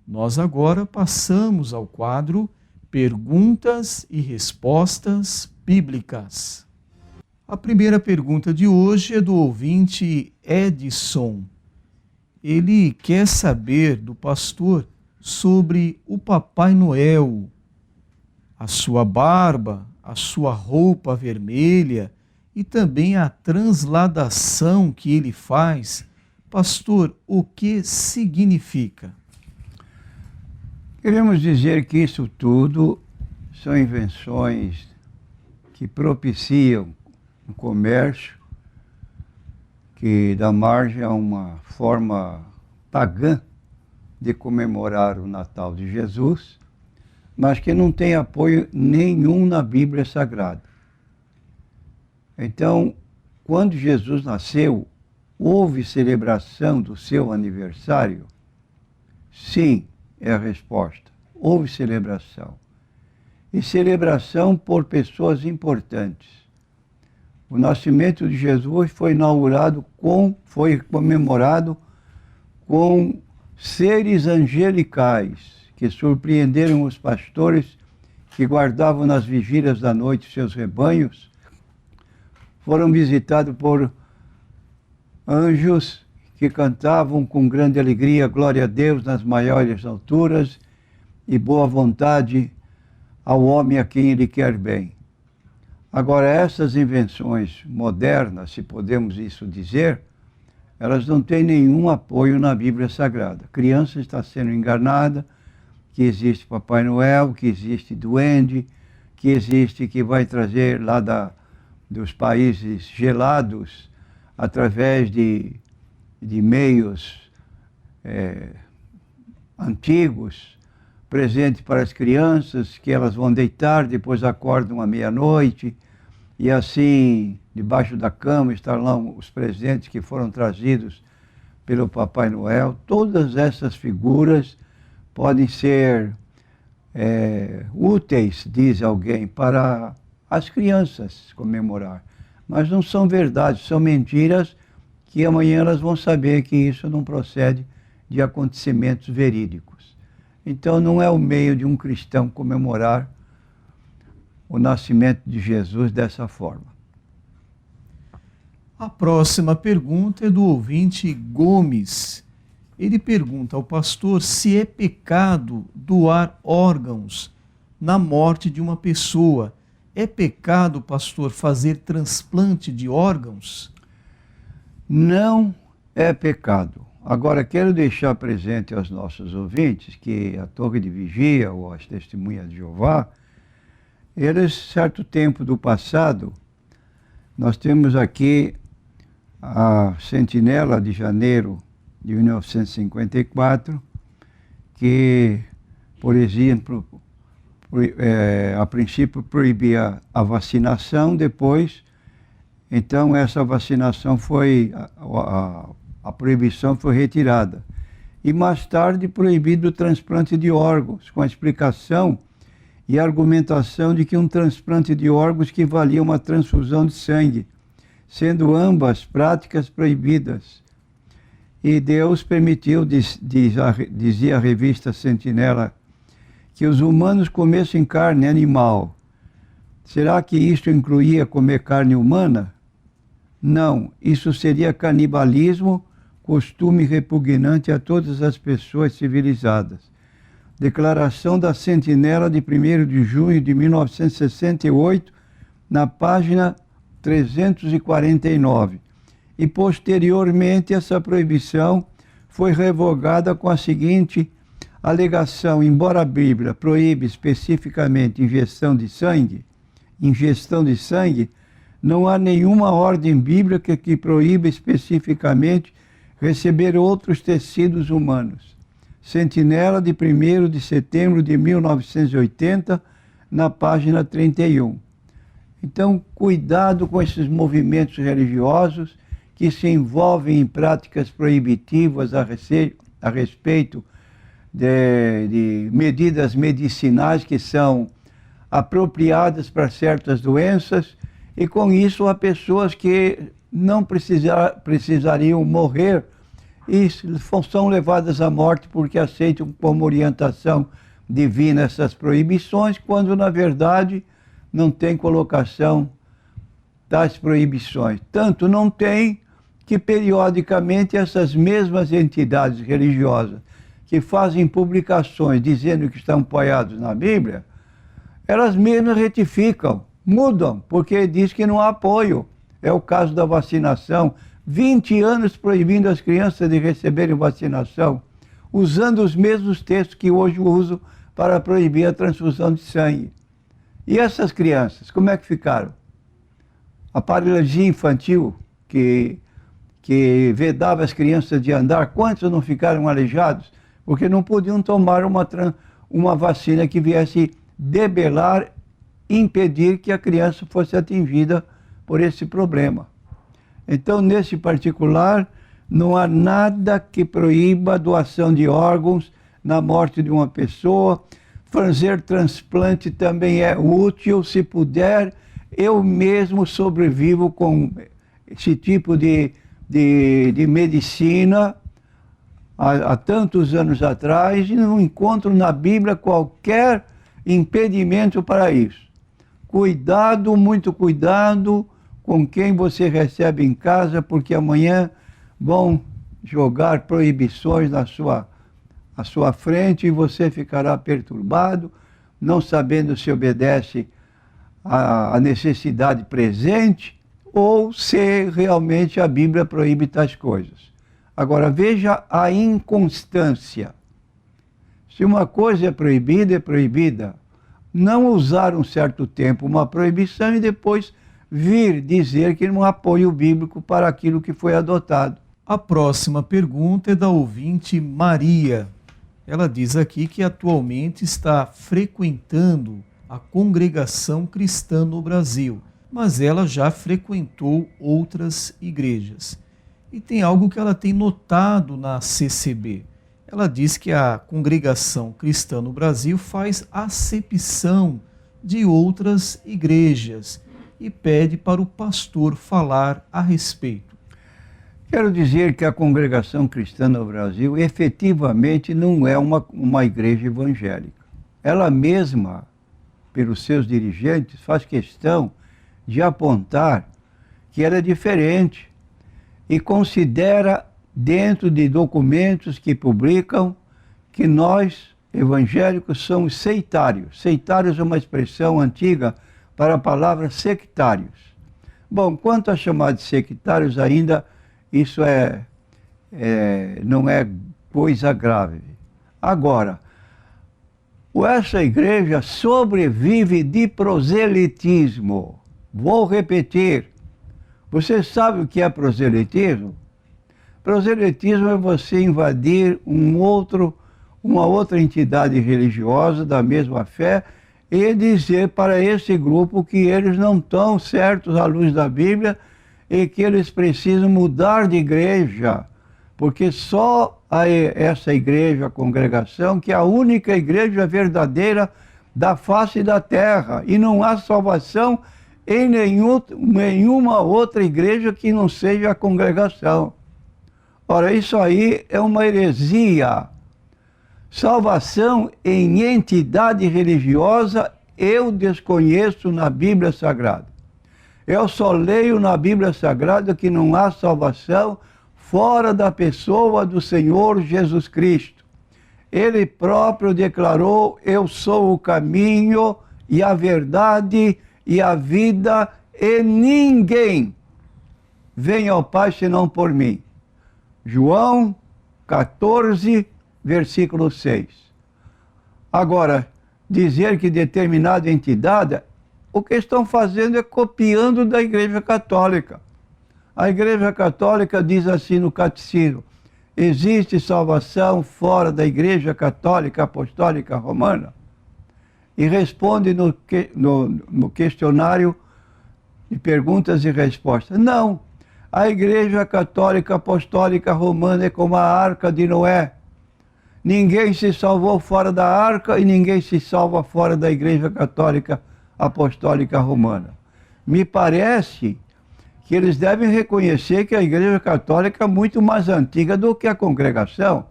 Nós agora passamos ao quadro Perguntas e Respostas Bíblicas. A primeira pergunta de hoje é do ouvinte Edson. Ele quer saber do pastor sobre o Papai Noel, a sua barba, a sua roupa vermelha e também a transladação que ele faz. Pastor, o que significa? Queremos dizer que isso tudo são invenções que propiciam o comércio, que dá margem a uma forma pagã de comemorar o Natal de Jesus, mas que não tem apoio nenhum na Bíblia Sagrada. Então, quando Jesus nasceu, houve celebração do seu aniversário? Sim, é a resposta. Houve celebração. E celebração por pessoas importantes. O nascimento de Jesus foi comemorado com seres angelicais que surpreenderam os pastores que guardavam nas vigílias da noite seus rebanhos. Foram visitados por anjos que cantavam com grande alegria, glória a Deus nas maiores alturas e boa vontade ao homem a quem ele quer bem. Agora, essas invenções modernas, se podemos isso dizer, elas não têm nenhum apoio na Bíblia Sagrada. A criança está sendo enganada, que existe Papai Noel, que existe Duende, que vai trazer lá dos países gelados, através de meios antigos, presente para as crianças, que elas vão deitar, depois acordam à meia-noite, e assim, debaixo da cama, estão lá os presentes que foram trazidos pelo Papai Noel. Todas essas figuras podem ser úteis, diz alguém, para as crianças comemorar. Mas não são verdades, são mentiras que amanhã elas vão saber que isso não procede de acontecimentos verídicos. Então não é o meio de um cristão comemorar o nascimento de Jesus dessa forma. A próxima pergunta é do ouvinte Gomes. Ele pergunta ao pastor se é pecado doar órgãos na morte de uma pessoa. É pecado, pastor, fazer transplante de órgãos? Não é pecado. Agora, quero deixar presente aos nossos ouvintes que a Torre de Vigia ou as Testemunhas de Jeová, eles, certo tempo do passado, nós temos aqui a Sentinela de janeiro de 1954, que, por exemplo, a princípio proibia a vacinação, depois, então essa vacinação a proibição foi retirada. E mais tarde proibido o transplante de órgãos, com a explicação e argumentação de que um transplante de órgãos equivalia a uma transfusão de sangue, sendo ambas práticas proibidas. E Deus permitiu, dizia a revista Sentinela, que os humanos comessem carne animal. Será que isso incluía comer carne humana? Não, isso seria canibalismo, costume repugnante a todas as pessoas civilizadas. Declaração da Sentinela de 1º de junho de 1968, na página 349. E posteriormente essa proibição foi revogada com a seguinte alegação: embora a Bíblia proíbe especificamente ingestão de sangue, não há nenhuma ordem bíblica que proíba especificamente receber outros tecidos humanos. Sentinela de 1º de setembro de 1980, na página 31. Então, cuidado com esses movimentos religiosos que se envolvem em práticas proibitivas a respeito de medidas medicinais que são apropriadas para certas doenças, e com isso há pessoas que não precisariam morrer e são levadas à morte porque aceitam como orientação divina essas proibições, quando na verdade não tem colocação das proibições. Tanto não tem que periodicamente essas mesmas entidades religiosas que fazem publicações dizendo que estão apoiados na Bíblia, elas mesmas retificam, mudam, porque diz que não há apoio. É o caso da vacinação. 20 anos proibindo as crianças de receberem vacinação, usando os mesmos textos que hoje uso para proibir a transfusão de sangue. E essas crianças, como é que ficaram? A paralisia infantil, que vedava as crianças de andar, quantos não ficaram aleijados? Porque não podiam tomar uma vacina que viesse debelar, impedir que a criança fosse atingida por esse problema. Então, nesse particular, não há nada que proíba a doação de órgãos na morte de uma pessoa. Fazer transplante também é útil, se puder. Eu mesmo sobrevivo com esse tipo de medicina há tantos anos atrás e não encontro na Bíblia qualquer impedimento para isso. Cuidado, muito cuidado com quem você recebe em casa, porque amanhã vão jogar proibições à sua frente e você ficará perturbado, não sabendo se obedece à necessidade presente ou se realmente a Bíblia proíbe tais coisas. Agora, veja a inconstância. Se uma coisa é proibida. Não usar um certo tempo uma proibição e depois vir dizer que não há apoio bíblico para aquilo que foi adotado. A próxima pergunta é da ouvinte Maria. Ela diz aqui que atualmente está frequentando a congregação cristã no Brasil, mas ela já frequentou outras igrejas. E tem algo que ela tem notado na CCB. Ela diz que a congregação cristã no Brasil faz acepção de outras igrejas e pede para o pastor falar a respeito. Quero dizer que a congregação cristã no Brasil efetivamente não é uma igreja evangélica. Ela mesma, pelos seus dirigentes, faz questão de apontar que ela é diferente e considera, dentro de documentos que publicam, que nós, evangélicos, somos sectários. Sectários é uma expressão antiga para a palavra sectários. Bom, quanto a chamar de sectários ainda, isso não é coisa grave. Agora, essa igreja sobrevive de proselitismo. Vou repetir. Você sabe o que é proselitismo? Proselitismo é você invadir uma outra entidade religiosa da mesma fé e dizer para esse grupo que eles não estão certos à luz da Bíblia e que eles precisam mudar de igreja, porque só essa igreja, a congregação, que é a única igreja verdadeira da face da terra, e não há salvação em nenhuma outra igreja que não seja a congregação. Ora, isso aí é uma heresia. Salvação em entidade religiosa eu desconheço na Bíblia Sagrada. Eu só leio na Bíblia Sagrada que não há salvação fora da pessoa do Senhor Jesus Cristo. Ele próprio declarou: eu sou o caminho e a verdade e a vida, e ninguém vem ao Pai senão por mim. João 14, versículo 6. Agora, dizer que determinada entidade, o que estão fazendo é copiando da Igreja Católica. A Igreja Católica diz assim no Catecismo: existe salvação fora da Igreja Católica Apostólica Romana? E responde no questionário de perguntas e respostas: não, a Igreja Católica Apostólica Romana é como a Arca de Noé. Ninguém se salvou fora da Arca e ninguém se salva fora da Igreja Católica Apostólica Romana. Me parece que eles devem reconhecer que a Igreja Católica é muito mais antiga do que a congregação.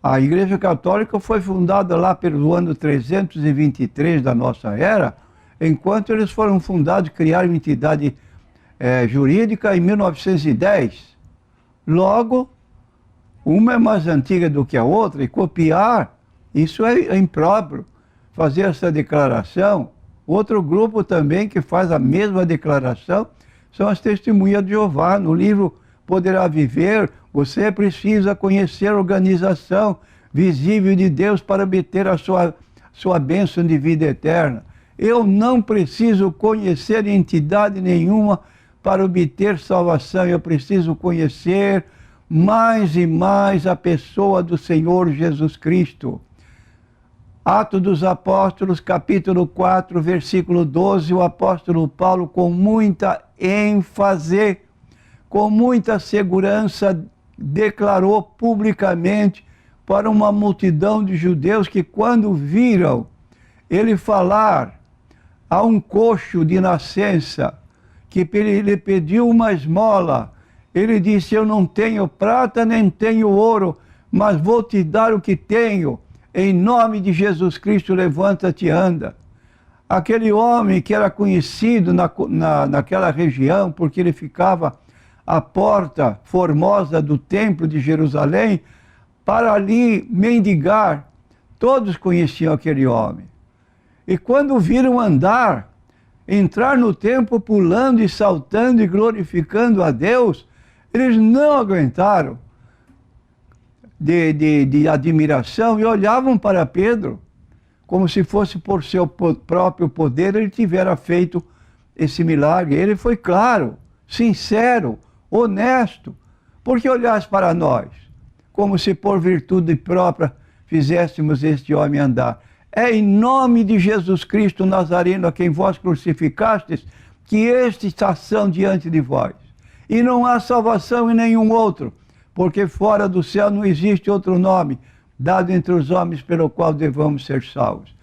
A Igreja Católica foi fundada lá pelo ano 323 da nossa era, enquanto eles foram fundados, criaram entidade jurídica em 1910. Logo, uma é mais antiga do que a outra, e copiar, isso é impróprio. Fazer essa declaração. Outro grupo também que faz a mesma declaração são as Testemunhas de Jeová. No livro Poderá Viver, você precisa conhecer a organização visível de Deus para obter a sua bênção de vida eterna. Eu não preciso conhecer entidade nenhuma para obter salvação. Eu preciso conhecer mais e mais a pessoa do Senhor Jesus Cristo. Atos dos Apóstolos, capítulo 4, versículo 12, o apóstolo Paulo, com muita ênfase, com muita segurança, declarou publicamente para uma multidão de judeus que, quando viram ele falar a um coxo de nascença, que ele pediu uma esmola, ele disse: eu não tenho prata nem tenho ouro, mas vou te dar o que tenho. Em nome de Jesus Cristo, levanta-te e anda. Aquele homem que era conhecido naquela região, porque ele ficava à porta formosa do templo de Jerusalém, para ali mendigar, todos conheciam aquele homem. E quando o viram andar, entrar no templo pulando e saltando e glorificando a Deus, eles não aguentaram de admiração e olhavam para Pedro como se fosse por seu próprio poder ele tivera feito esse milagre. Ele foi claro, sincero, honesto. Por que olhais para nós como se por virtude própria fizéssemos este homem andar? É em nome de Jesus Cristo Nazareno, a quem vós crucificastes, que estes são diante de vós. E não há salvação em nenhum outro, porque fora do céu não existe outro nome dado entre os homens pelo qual devamos ser salvos.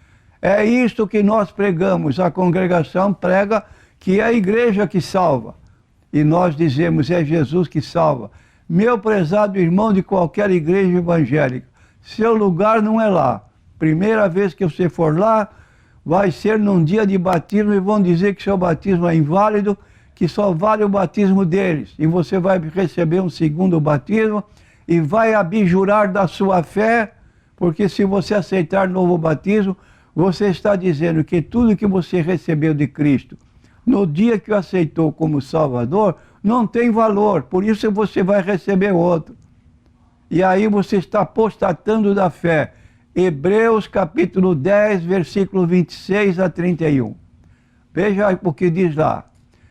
É isto que nós pregamos. A congregação prega que é a igreja que salva. E nós dizemos: é Jesus que salva. Meu prezado irmão de qualquer igreja evangélica, seu lugar não é lá. Primeira vez que você for lá, vai ser num dia de batismo e vão dizer que seu batismo é inválido, que só vale o batismo deles. E você vai receber um segundo batismo e vai abjurar da sua fé, porque se você aceitar novo batismo, você está dizendo que tudo que você recebeu de Cristo, no dia que o aceitou como Salvador, não tem valor, por isso você vai receber outro. E aí você está apostatando da fé. Hebreus capítulo 10, versículo 26 a 31. Veja o que diz lá,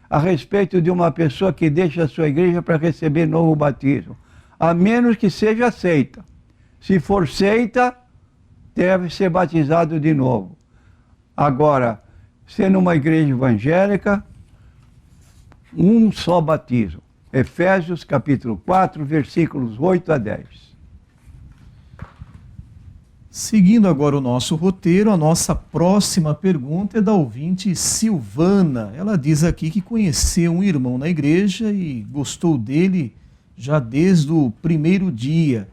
a respeito de uma pessoa que deixa a sua igreja para receber novo batismo. A menos que seja aceita. Se for aceita, deve ser batizado de novo. Agora, sendo uma igreja evangélica, um só batismo. Efésios capítulo 4, versículos 8 a 10. Seguindo agora o nosso roteiro, a nossa próxima pergunta é da ouvinte Silvana. Ela diz aqui que conheceu um irmão na igreja e gostou dele já desde o primeiro dia,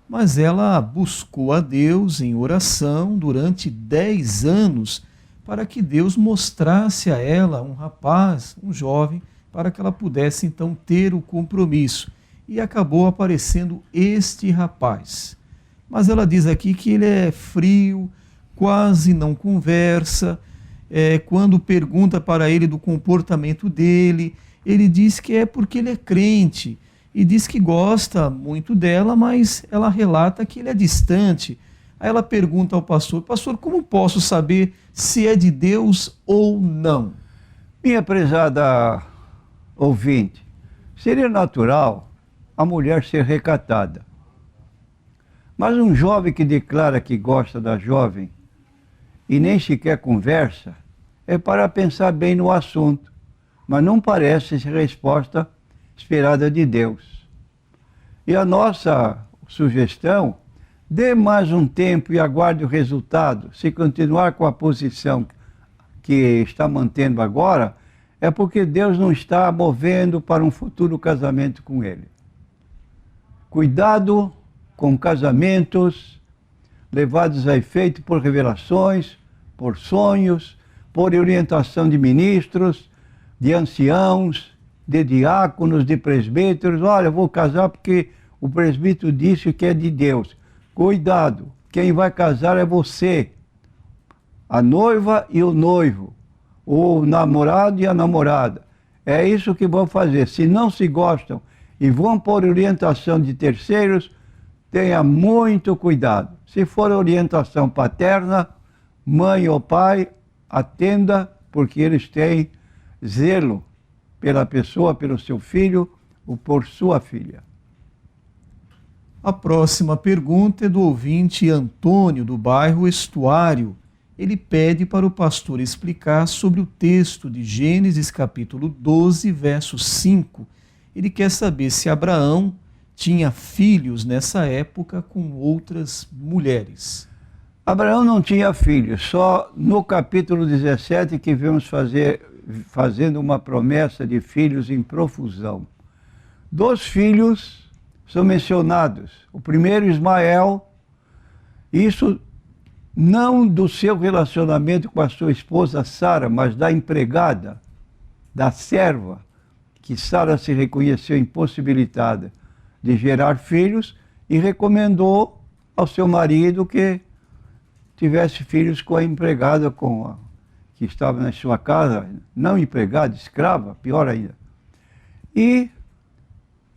mas ela buscou a Deus em oração durante 10 anos para que Deus mostrasse a ela um rapaz, um jovem, para que ela pudesse então ter o compromisso. E acabou aparecendo este rapaz. Mas ela diz aqui que ele é frio, quase não conversa. Quando pergunta para ele do comportamento dele, ele diz que é porque ele é crente. E diz que gosta muito dela, mas ela relata que ele é distante. Aí ela pergunta ao pastor: pastor, como posso saber se é de Deus ou não? Minha prezada ouvinte, seria natural a mulher ser recatada. Mas um jovem que declara que gosta da jovem e nem sequer conversa, é para pensar bem no assunto, mas não parece ser resposta esperada de Deus. E a nossa sugestão: dê mais um tempo e aguarde o resultado. Se continuar com a posição que está mantendo agora, é porque Deus não está movendo para um futuro casamento com ele. Cuidado com casamentos levados a efeito por revelações, por sonhos, por orientação de ministros, de anciãos, de diáconos, de presbíteros. Olha, eu vou casar porque o presbítero disse que é de Deus. Cuidado, quem vai casar é você, a noiva e o noivo, o namorado e a namorada. É isso que vão fazer. Se não se gostam e vão por orientação de terceiros, tenha muito cuidado. Se for orientação paterna, mãe ou pai, atenda, porque eles têm zelo pela pessoa, pelo seu filho ou por sua filha. A próxima pergunta é do ouvinte Antônio, do bairro Estuário. Ele pede para o pastor explicar sobre o texto de Gênesis capítulo 12, verso 5. Ele quer saber se Abraão tinha filhos nessa época com outras mulheres. Abraão não tinha filhos, só no capítulo 17 que vemos fazendo uma promessa de filhos em profusão. 2 filhos são mencionados. O primeiro, Ismael, isso não do seu relacionamento com a sua esposa Sara, mas da empregada, da serva, que Sara se reconheceu impossibilitada de gerar filhos e recomendou ao seu marido que tivesse filhos com a empregada, que estava na sua casa, não empregada, escrava, pior ainda. E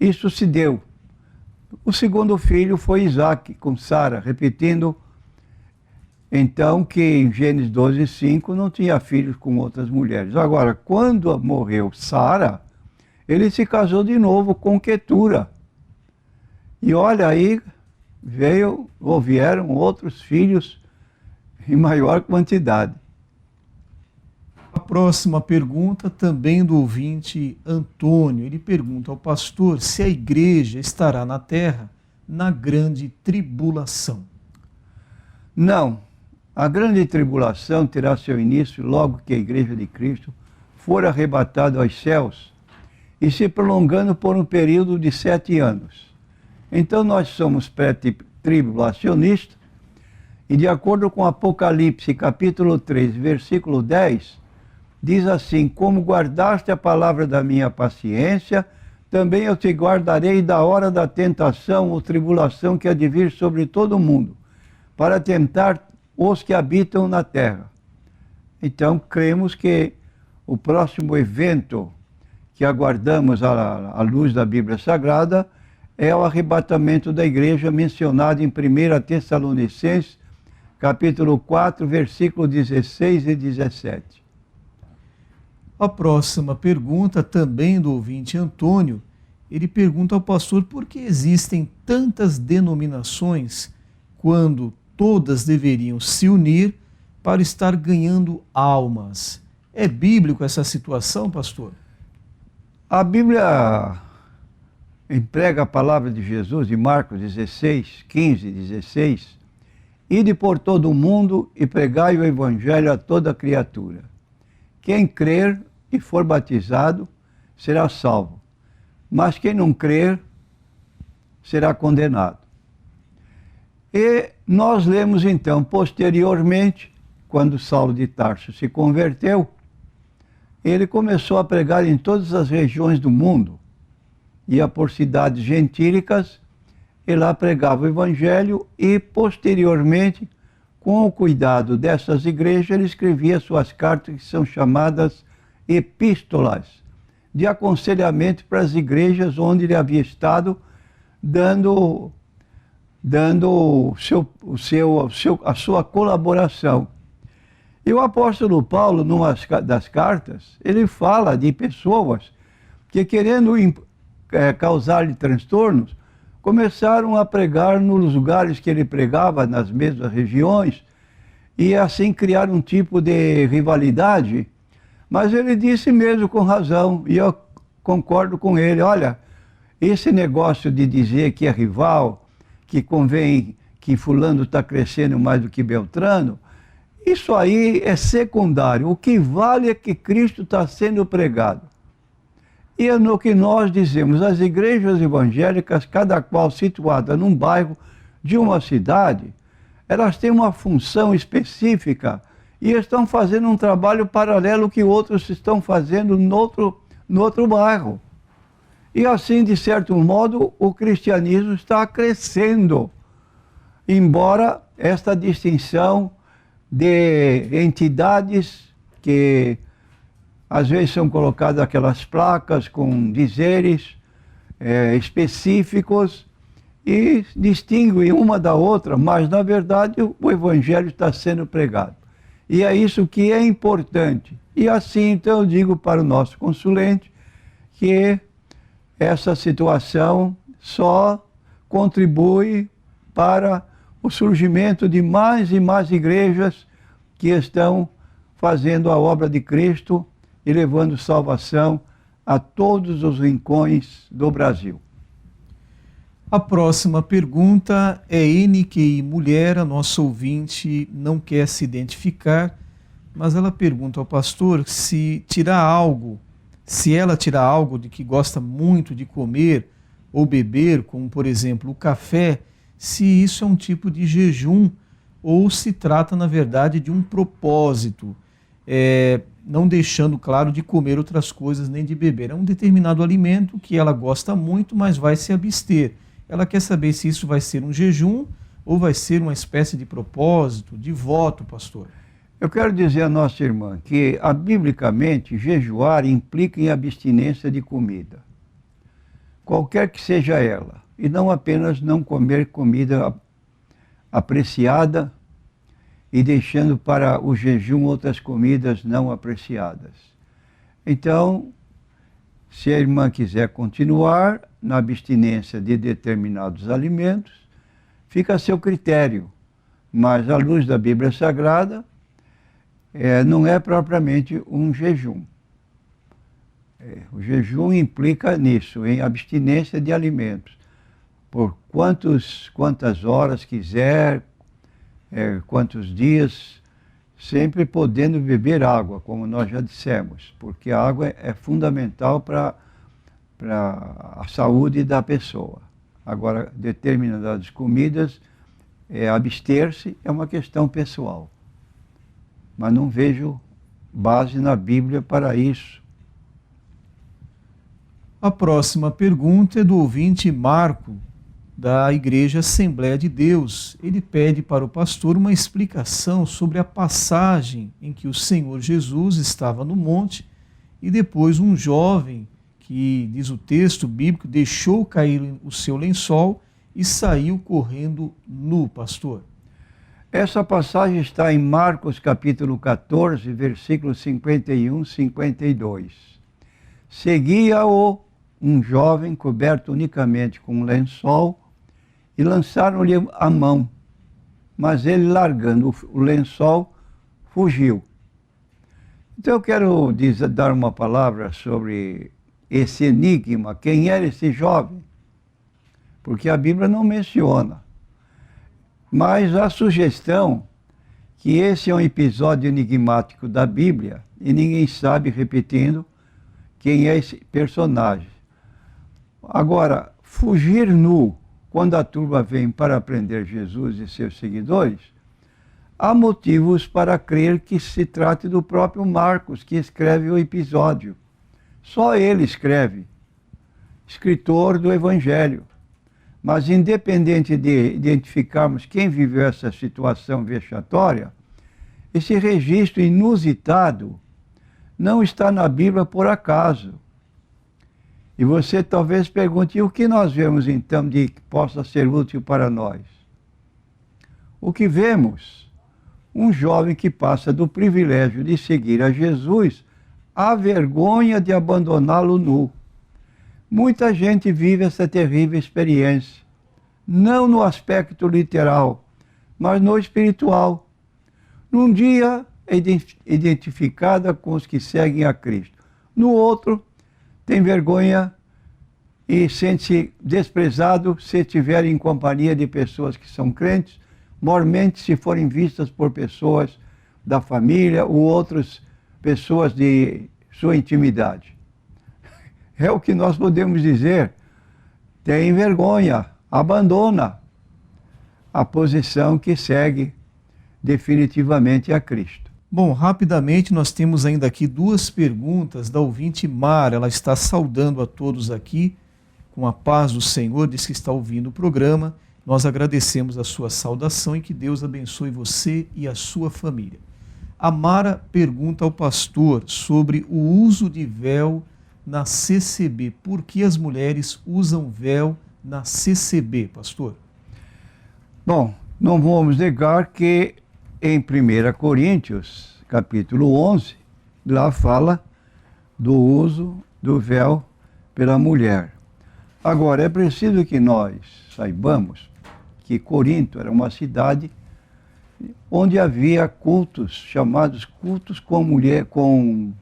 isso se deu. O segundo filho foi Isaque, com Sara, repetindo então que em Gênesis 12, 5 não tinha filhos com outras mulheres. Agora, quando morreu Sara, ele se casou de novo com Quetura. E olha aí, vieram outros filhos em maior quantidade. A próxima pergunta também do ouvinte Antônio. Ele pergunta ao pastor se a igreja estará na terra na grande tribulação. Não. A grande tribulação terá seu início logo que a igreja de Cristo for arrebatada aos céus e se prolongando por um período de 7 anos. Então nós somos pré-tribulacionistas e de acordo com Apocalipse capítulo 3, versículo 10, diz assim: como guardaste a palavra da minha paciência, também eu te guardarei da hora da tentação ou tribulação que há de vir sobre todo o mundo, para tentar os que habitam na terra. Então, cremos que o próximo evento que aguardamos à luz da Bíblia Sagrada é o arrebatamento da igreja mencionado em 1 Tessalonicenses, capítulo 4, versículo 16 e 17. A próxima pergunta, também do ouvinte Antônio, ele pergunta ao pastor por que existem tantas denominações quando todas deveriam se unir para estar ganhando almas. É bíblico essa situação, pastor? A Bíblia emprega a palavra de Jesus, de Marcos 16, 15 e 16, ide por todo o mundo e pregai o evangelho a toda criatura. Quem crer e for batizado será salvo, mas quem não crer será condenado. E nós lemos então, posteriormente, quando Saulo de Tarso se converteu, ele começou a pregar em todas as regiões do mundo, ia por cidades gentílicas, e lá pregava o evangelho e, posteriormente, com o cuidado dessas igrejas, ele escrevia suas cartas que são chamadas epístolas, de aconselhamento para as igrejas onde ele havia estado, dando a sua colaboração. E o apóstolo Paulo, numa das cartas, ele fala de pessoas que, querendo causar-lhe transtornos, começaram a pregar nos lugares que ele pregava, nas mesmas regiões, e assim criar um tipo de rivalidade. Mas ele disse mesmo com razão, e eu concordo com ele: olha, esse negócio de dizer que é rival, que convém que fulano está crescendo mais do que Beltrano, Isso aí é secundário. O que vale é que Cristo está sendo pregado. E é no que nós dizemos, as igrejas evangélicas, cada qual situada num bairro de uma cidade, elas têm uma função específica e estão fazendo um trabalho paralelo que outros estão fazendo no outro bairro. E assim, de certo modo, o cristianismo está crescendo, embora esta distinção de entidades que às vezes são colocadas aquelas placas com dizeres específicos e distinguem uma da outra, mas na verdade o evangelho está sendo pregado. E é isso que é importante. E assim, então, eu digo para o nosso consulente que essa situação só contribui para o surgimento de mais e mais igrejas que estão fazendo a obra de Cristo e levando salvação a todos os rincões do Brasil. A próxima pergunta é NQI Mulher, a nossa ouvinte não quer se identificar, mas ela pergunta ao pastor se ela tirar algo de que gosta muito de comer ou beber, como por exemplo o café, se isso é um tipo de jejum ou se trata, na verdade, de um propósito, não deixando, claro, de comer outras coisas nem de beber. É um determinado alimento que ela gosta muito, mas vai se abster. Ela quer saber se isso vai ser um jejum ou vai ser uma espécie de propósito, de voto, pastor. Eu quero dizer à nossa irmã que, biblicamente, jejuar implica em abstinência de comida, qualquer que seja ela. E não apenas não comer comida apreciada e deixando para o jejum outras comidas não apreciadas. Então, se a irmã quiser continuar na abstinência de determinados alimentos, fica a seu critério. Mas, à luz da Bíblia Sagrada, não é propriamente um jejum. O jejum implica nisso, em abstinência de alimentos. Por quantas horas quiser, quantos dias, sempre podendo beber água, como nós já dissemos, porque a água é fundamental para a saúde da pessoa. Agora, determinadas comidas, abster-se é uma questão pessoal. Mas não vejo base na Bíblia para isso. A próxima pergunta é do ouvinte Marco, da Igreja Assembleia de Deus. Ele pede para o pastor uma explicação sobre a passagem em que o Senhor Jesus estava no monte e depois um jovem, que diz o texto bíblico, deixou cair o seu lençol e saiu correndo nu, pastor. Essa passagem está em Marcos capítulo 14, versículos 51 e 52. Seguia-o um jovem coberto unicamente com um lençol e lançaram-lhe a mão, mas ele, largando o lençol, fugiu. Então eu quero dar uma palavra sobre esse enigma, quem era esse jovem? Porque a Bíblia não menciona. Mas a sugestão que esse é um episódio enigmático da Bíblia e ninguém sabe, repetindo, quem é esse personagem. Agora, fugir nu quando a turma vem para prender Jesus e seus seguidores, há motivos para crer que se trate do próprio Marcos, que escreve o episódio. Só ele escreve, escritor do Evangelho. Mas independente de identificarmos quem viveu essa situação vexatória, esse registro inusitado não está na Bíblia por acaso. E você talvez pergunte, e o que nós vemos então de que possa ser útil para nós? O que vemos? Um jovem que passa do privilégio de seguir a Jesus à vergonha de abandoná-lo nu. Muita gente vive essa terrível experiência, não no aspecto literal, mas no espiritual. Num dia é identificada com os que seguem a Cristo. No outro, tem vergonha e sente-se desprezado se estiver em companhia de pessoas que são crentes, mormente se forem vistas por pessoas da família ou outras pessoas de sua intimidade. É o que nós podemos dizer. Tem vergonha, abandona a posição que segue definitivamente a Cristo. Bom, rapidamente nós temos ainda aqui duas perguntas da ouvinte Mara. Ela está saudando a todos aqui com a paz do Senhor, diz que está ouvindo o programa. Nós agradecemos a sua saudação e que Deus abençoe você e a sua família. A Mara pergunta ao pastor sobre o uso de véu na CCB. Por que as mulheres usam véu na CCB, pastor? Bom, não vamos negar que em 1 Coríntios, capítulo 11, lá fala do uso do véu pela mulher. Agora, é preciso que nós saibamos que Corinto era uma cidade onde havia cultos, chamados cultos com mulher, com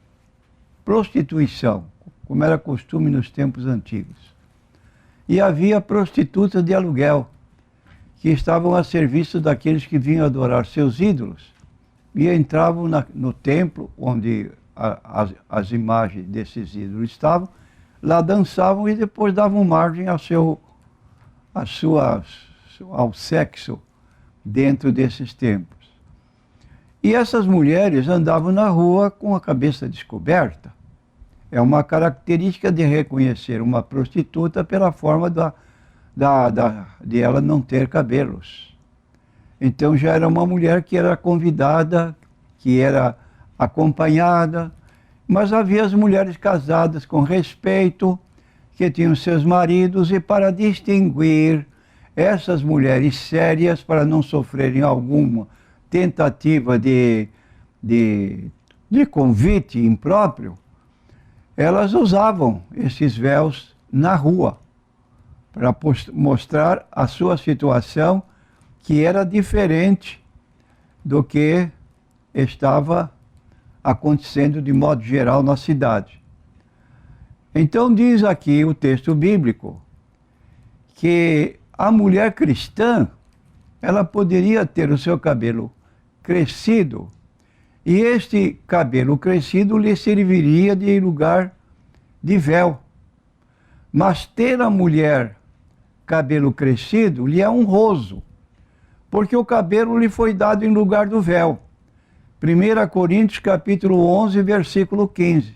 prostituição, como era costume nos tempos antigos. E havia prostitutas de aluguel, que estavam a serviço daqueles que vinham adorar seus ídolos, e entravam no templo, onde as imagens desses ídolos estavam, lá dançavam e depois davam margem ao sexo dentro desses templos. E essas mulheres andavam na rua com a cabeça descoberta. É uma característica de reconhecer uma prostituta pela forma de ela não ter cabelos. Então já era uma mulher que era convidada, que era acompanhada, mas havia as mulheres casadas com respeito, que tinham seus maridos, e para distinguir essas mulheres sérias, para não sofrerem alguma tentativa de convite impróprio, elas usavam esses véus na rua, para mostrar a sua situação, que era diferente do que estava acontecendo de modo geral na cidade. Então diz aqui o texto bíblico que a mulher cristã, ela poderia ter o seu cabelo crescido, e este cabelo crescido lhe serviria de lugar de véu. Mas ter a mulher cabelo crescido lhe é honroso, porque o cabelo lhe foi dado em lugar do véu. 1 Coríntios capítulo 11, versículo 15.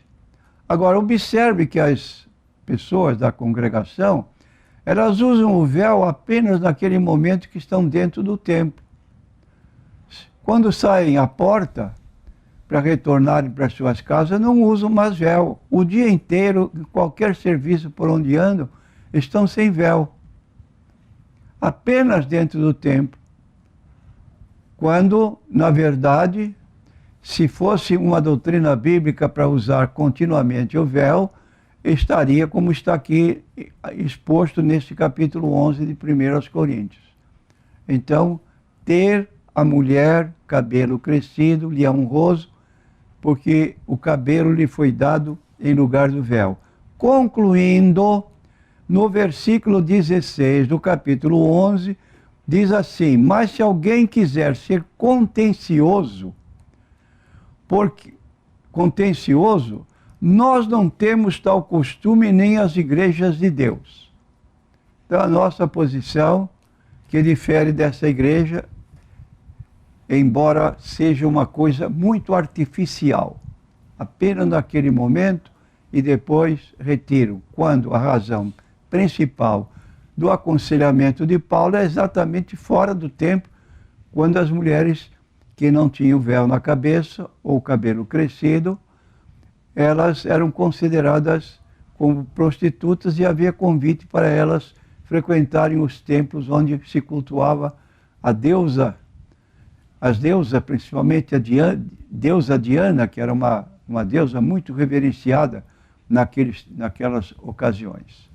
Agora, observe que as pessoas da congregação, elas usam o véu apenas naquele momento que estão dentro do templo. Quando saem à porta, para retornarem para suas casas, não usam mais véu. O dia inteiro, em qualquer serviço por onde andam, estão sem véu. Apenas dentro do templo. Quando, na verdade, se fosse uma doutrina bíblica para usar continuamente o véu, estaria como está aqui exposto neste capítulo 11 de 1 Coríntios. Então, ter a mulher cabelo crescido lhe é honroso, porque o cabelo lhe foi dado em lugar do véu. Concluindo, no versículo 16 do capítulo 11, diz assim: mas se alguém quiser ser contencioso, nós não temos tal costume nem as igrejas de Deus. Então a nossa posição, que difere dessa igreja, embora seja uma coisa muito artificial, apenas naquele momento, e depois retiram, quando a razão principal do aconselhamento de Paulo é exatamente fora do templo, quando as mulheres que não tinham véu na cabeça ou cabelo crescido, elas eram consideradas como prostitutas e havia convite para elas frequentarem os templos onde se cultuava a deusa, as deusas, principalmente a deusa Diana, que era uma deusa muito reverenciada naquelas ocasiões.